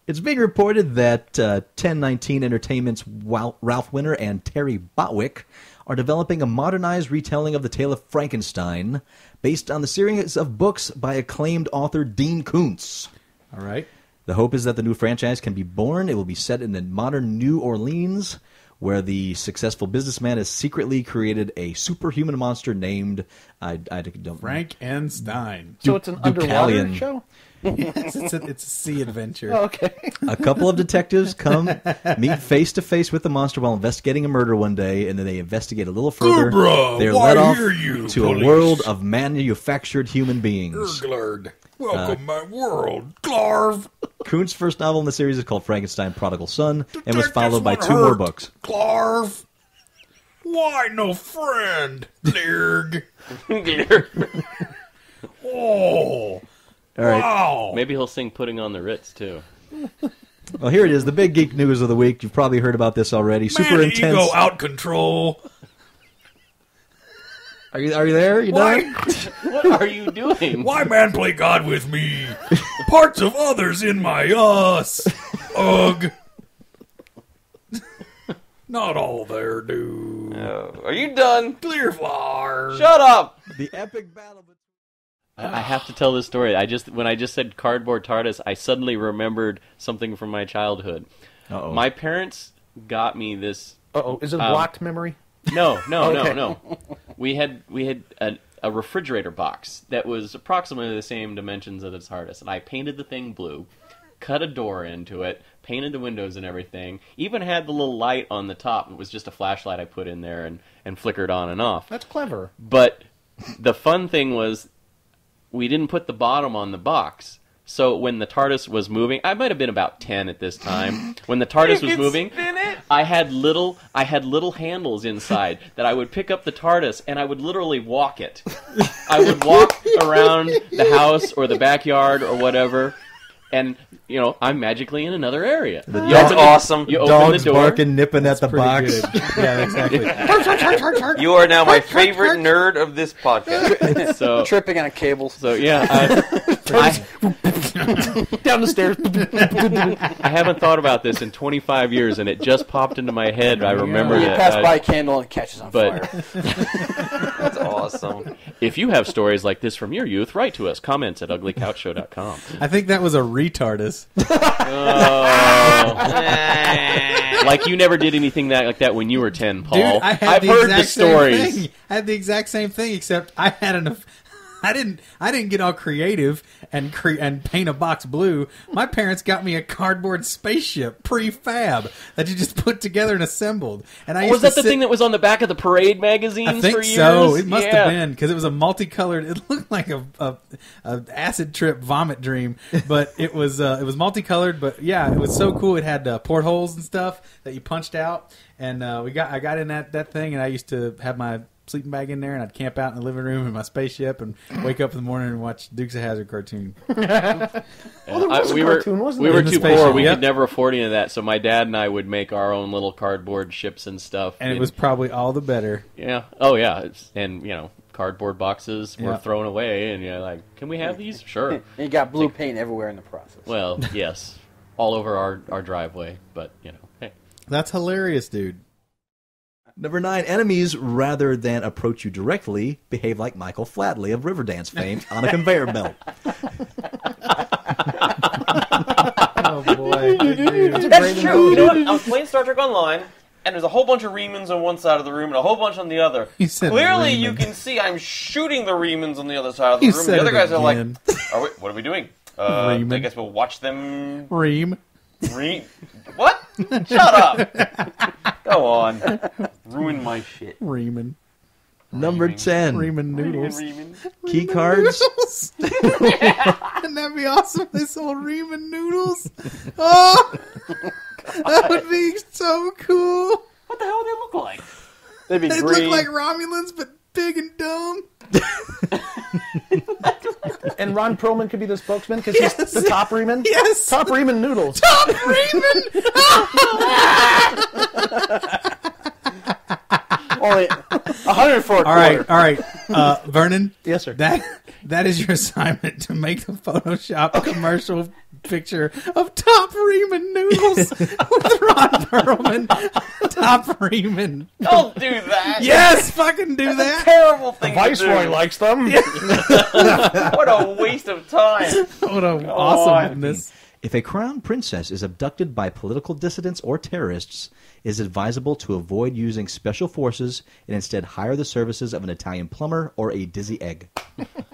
It's being reported that 1019 Entertainment's Ralph Winter and Terry Botwick are developing a modernized retelling of the tale of Frankenstein based on the series of books by acclaimed author Dean Koontz. All right. The hope is that the new franchise can be born. It will be set in the modern New Orleans, where the successful businessman has secretly created a superhuman monster named I don't Frankenstein. So it's an underwater Deucalion. show? Yes, it's a sea adventure. Oh, okay. A couple of detectives come meet face to face with the monster while investigating a murder one day, and then they investigate a little further. Cobra, They're why led off are you, to police? a world of manufactured human beings. Urglard. Welcome my world, Clarv. Kuhn's first novel in the series is called Frankenstein Prodigal Son, and was Detectives followed by wanna 2 more hurt books. Clarv. Why no friend, Glirg? Oh. All right. Wow. Maybe he'll sing Putting on the Ritz, too. Well, here it is, the big geek news of the week. You've probably heard about this already. Super Man, intense. ego out control. Are you there? You done? What are you doing? Why man play God with me? Parts of others in my us. Ugh. Not all there, dude. Are you done? Clear flower. Shut up! The epic battle. I have to tell this story. When I just said cardboard TARDIS, I suddenly remembered something from my childhood. Uh-oh. My parents got me this. Uh-oh. Is it a blocked memory? No. Okay. We had a refrigerator box that was approximately the same dimensions of the TARDIS, and I painted the thing blue, cut a door into it, painted the windows and everything, even had the little light on the top. It was just a flashlight I put in there and flickered on and off. That's clever. But the fun thing was we didn't put the bottom on the box. So when the TARDIS was moving, I might have been about 10 at this time. When the TARDIS was moving, I had little handles inside that I would pick up the TARDIS and I would literally walk it. I would walk around the house or the backyard or whatever, and I'm magically in another area. That's awesome. You open Dogs the door. barking, nipping at the box. Yeah, exactly. You are now my favorite nerd of this podcast. So Tripping on a cable. So yeah, Down the stairs. I haven't thought about this in 25 years, and it just popped into my head. I remember You it. pass by a candle and it catches on but- fire. That's awesome. If you have stories like this from your youth, write to us. Comments at uglycouchshow.com. I think that was a ReTardis. Like you never did anything like that when you were 10, Paul. Dude, I've heard the stories. Thing. I had the exact same thing, except I had enough. I didn't get all creative and paint a box blue. My parents got me a cardboard spaceship prefab that you just put together and assembled. And I Was that the thing that was on the back of the Parade magazines I think for years? so. It must Yeah. have been because it was a multicolored. It looked like a acid trip vomit dream, but it was multicolored. But yeah, it was so cool. It had portholes and stuff that you punched out, and I got in that thing, and I used to have my sleeping bag in there, and I'd camp out in the living room in my spaceship and wake up in the morning and watch Dukes of Hazzard cartoon. Well, there was a we cartoon, wasn't we there? were In the too spaceship, poor. We yep. could never afford any of that, so my dad and I would make our own little cardboard ships and stuff. And it was probably all the better. Yeah. Oh, yeah. And, cardboard boxes were Yeah. thrown away, and you're like, can we have these? Sure. And you got blue paint everywhere in the process. Well, yes. All over our driveway, but, hey. That's hilarious, dude. Number 9, enemies, rather than approach you directly, behave like Michael Flatley of Riverdance fame on a conveyor belt. Oh boy, That's true. You know what? I was playing Star Trek Online, and there's a whole bunch of Remans on one side of the room and a whole bunch on the other. You said Clearly, Reman. you can see I'm shooting the Remans on the other side of the You room. said The other it guys are like, again. what are we doing? I Reman. guess we'll watch them. Ream. What? Shut up. Go on. Ruin my shit. Reman. Number 10, Reman Noodles. Reman. key cards. Noodles. Wouldn't that be awesome? They sold Reman Noodles. Oh, that would be so cool. What the hell would they look like? They'd be They'd green. look like Romulans, but big and dumb. And Ron Perlman could be the spokesman because he's the top Reman. Yes. Top Reman Noodles. Top Reman. Only 104 All right. Vernon. Yes, sir. That is your assignment to make the Photoshop commercial picture of Top Reman Noodles with Ron Perlman. Top Reman. Don't do that. Yes, fucking do that. Terrible thing to Viceroy do. likes them. What a waste of time. What an awesomeness. If a crown princess is abducted by political dissidents or terrorists, it is advisable to avoid using special forces and instead hire the services of an Italian plumber or a dizzy egg.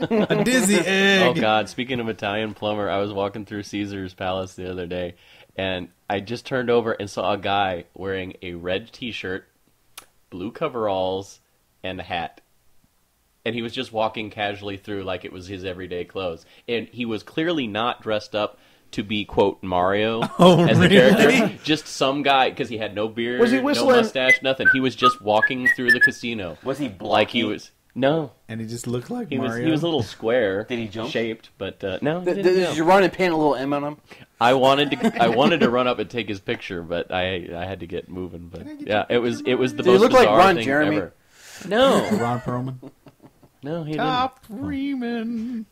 A dizzy egg. Oh God! Speaking of Italian plumber, I was walking through Caesar's Palace the other day, and I just turned over and saw a guy wearing a red T-shirt, blue coveralls, and a hat. And he was just walking casually through like it was his everyday clothes. And he was clearly not dressed up to be, quote, Mario as the character. Just some guy, because he had no beard, Was he no whistling? mustache, nothing. He was just walking through the casino. Was he like he blocky? was... No. And he just looked like He Mario. was a little square. Did he jump? Shaped, but no. he didn't Did jump. you run and paint a little M on him? I wanted to run up and take his picture, but I had to get moving. But yeah, it was the Did he most look like bizarre Ron thing Jeremy? ever. No, Ron Perlman. no, he didn't. Top Reman.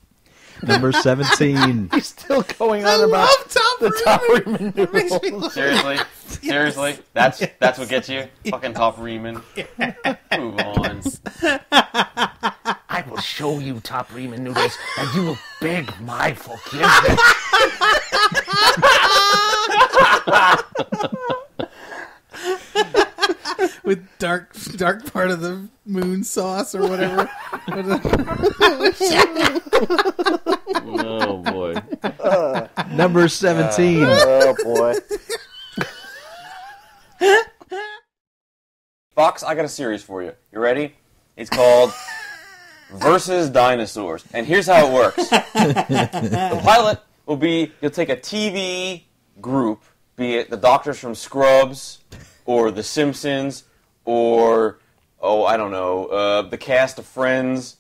Number 17. He's still going I on about love Top the Top Reman. Reman It makes me Noodles. laugh. Seriously? That's what gets you? Fucking Top Reman. Move on. I will show you Top Reman Noodles, and you will beg my forgiveness. With dark part of the moon sauce or whatever. Oh boy. Number 17. Oh, boy. Fox, I got a series for you. You ready? It's called Versus Dinosaurs. And here's how it works. The pilot will be, you'll take a TV group, be it the doctors from Scrubs, or The Simpsons, or, I don't know, the cast of Friends,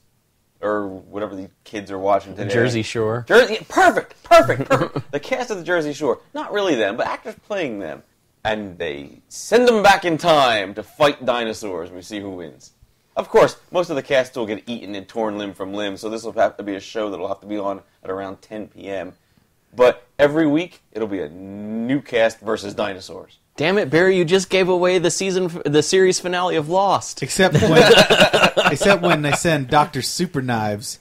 or whatever the kids are watching today. Jersey Shore. Perfect. The cast of the Jersey Shore. Not really them, but actors playing them. And they send them back in time to fight dinosaurs, and we see who wins. Of course, most of the cast will get eaten and torn limb from limb, so this will have to be a show that will have to be on at around 10 p.m. But every week, it'll be a new cast versus dinosaurs. Damn it, Barry! You just gave away the series finale of Lost. Except when they send Dr. Superknives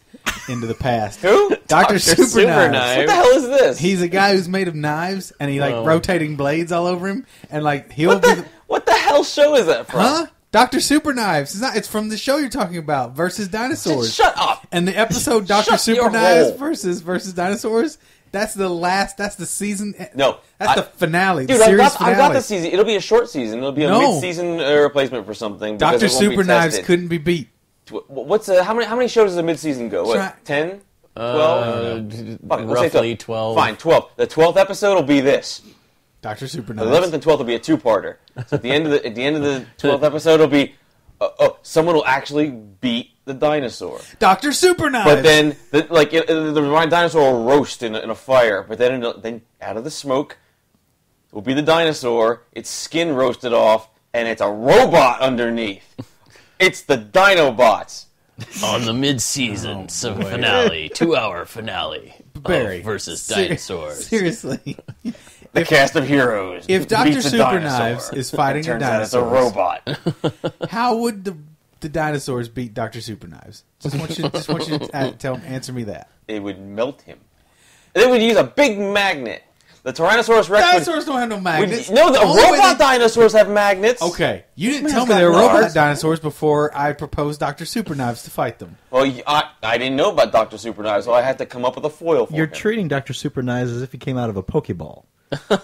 into the past. Who? Dr. Superknives. What the hell is this? He's a guy who's made of knives, and he rotating blades all over him, and he'll be. What the hell show is that from? Huh? Dr. Superknives. It's from the show you're talking about, versus Dinosaurs. Shut up! And the episode Dr. Shut your Superknives hole. versus Dinosaurs. That's the season. No. That's the finale. Dude, the series I've finale. got the season. It'll be a short season. It'll be a mid-season replacement for something. because Dr. it won't be Superknives tested. couldn't be beat. What's how many shows does a mid-season go? Try- What, 10? 12? Fuck it, we'll say Roughly 12. Fine, 12. The 12th episode will be this. Dr. The Superknives. 11th and 12th will be a two-parter. So at the end of the 12th episode will be someone will actually beat the dinosaur. Dr. Superknives. But then the dinosaur will roast in a fire. But then out of the smoke will be the dinosaur. Its skin roasted off, and it's a robot underneath. It's the Dinobots. On the mid-season finale, 2-hour finale Barry, versus Dinosaurs. Seriously. The cast of heroes. If Dr. beats a Superknives dinosaur. is fighting It the turns out it's a dinosaurs, robot. how would the dinosaurs beat Dr. Superknives? Just want you to answer me that. They would melt him. They would use a big magnet. The Tyrannosaurus Rex Dinosaurs don't have no magnets. No, the Only way robot they- dinosaurs have magnets. Okay, you didn't tell me got they were robot nards. dinosaurs before I proposed Dr. Superknives to fight them. Well, I didn't know about Dr. Superknives, so I had to come up with a foil for You're him. treating Dr. Superknives as if he came out of a Pokeball. Pokemon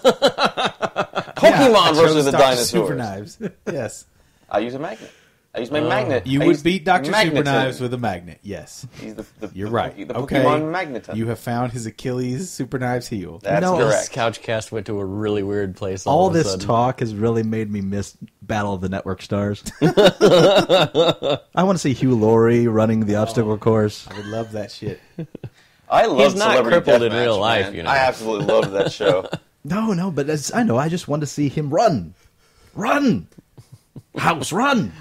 I versus chose the Dr. dinosaurs. Superknives. Yes. I use a magnet. I use my magnet. You I would use beat Dr. magnetism. Superknives with a magnet, yes. He's the You're right. The Okay. Pokemon magneton. You have found his Achilles Superknives heel. That's No, This correct. Couchcast went to a really weird place. All of a this sudden. talk has really made me miss Battle of the Network Stars. I want to see Hugh Laurie running the obstacle course. I would love that shit. I love He's not Celebrity crippled in Deathmatch, real life, man. you know. I absolutely loved that show. No, but I know. I just want to see him run. Run! House, run!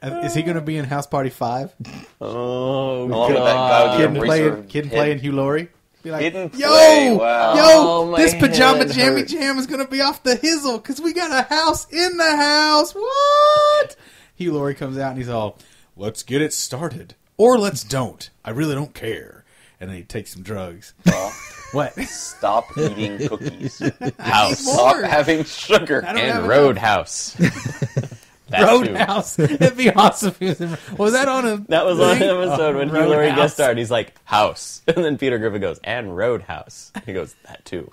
Is he going to be in House Party 5? Oh, Along with that guy with the Kid eraser playing head. Hugh Laurie? Be like, Hidden yo, play, wow. Oh, my this pajama head jammy hurts. jam is gonna be off the hizzle because we got a house in the house. What? Hugh Laurie comes out and he's all, let's get it started, or let's don't. I really don't care. And then he takes some drugs. Well, What? stop eating cookies. House. Stop More. having sugar. I don't have And enough. Roadhouse. That too. Roadhouse. It'd be awesome. If he was, was that on a? That was on an thing? episode when Hugh Laurie Roadhouse. guest starred. He's like, house. And then Peter Griffin goes, and Roadhouse. He goes, that too.